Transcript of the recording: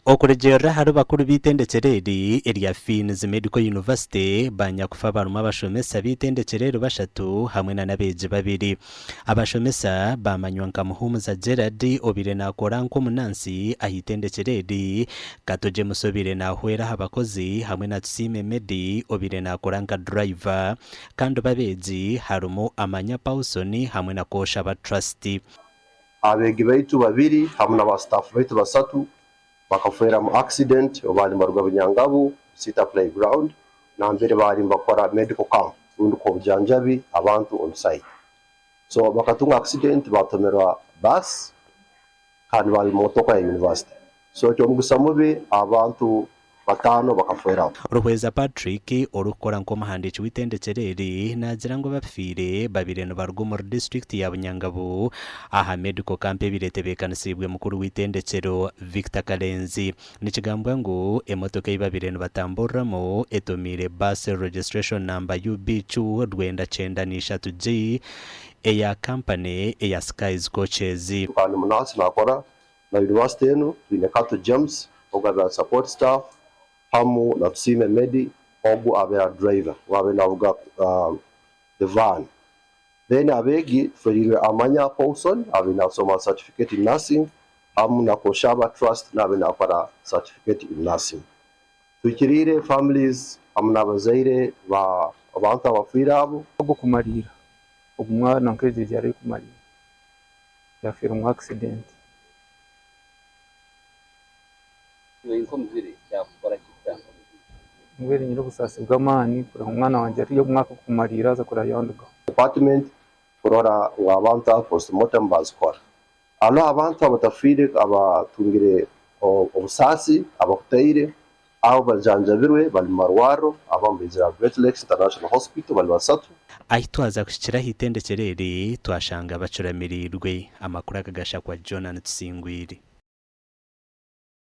okurejera hari bakuru bitendekereri erya Fins Medical University banyakufa baruma abashomesa bitendekereri bashatu hamwe na nabeje babiri. Abashomesa bamanywa nka Muhumuza Gerard obire nakora nko munansi ahitendekereri Katoje Musobire na hwera abakozi hamwe na Tsime Medi obire nakora nka driver kandi babeji harumo Amanya Pausoni hamwe na Kosha ba trustee. Abegi baitu babiri hamwe na ba staff baitu basatu bakafera mu accident obali maruga Bunyangabu Sita Playground na mbere bari bakora medical camp undi ko bujanjabi abantu on site. So bakatunga accident batomera bus kandi bali motoka ya university. So cyo mugusamubi abantu batano bakafera. Ruhweza Patrick orukora nko mahandici witendekereri nagira ngo bapfire babire no barwo mu district ya Bunyangabu aha medical camp biretebekanasibwe mukuru witendekero Victor Kalenzi nikigambwa ngo emotoka y'ibabire no batamboramo etomire bus registration number UB2 rwenda 93G eya company eya Skies Coaches. Kandi munasi nakora na university eno binekato James ogaba support staff hamu na Tsime Medi ogu abera driver wabe navuga the van. Then abegi ferire Amanya Paulson abina soma certificate in nursing hamu na Koshaba Trust na abina para certificate in nursing. Tukirire families amuna bazaire ba abantu abafira abo ogu kumarira umwana nkeje yari kumarira yafira mu accident. Ngweri nyiro busasibwa mani kura umwana wanje ari yo mwaka kumarira aza kura yonduga department kurora wabanta postmortem bazikora alo abantu abatafire abatungire obusasi abakutayire abo bajanjabirwe bali marwaro abambizira Great Lakes International Hospital bali basatu ahitwaza kushikira hitendekereri twashanga bacuramirirwe amakuru akagasha kwa Jonathan Tsingwiri.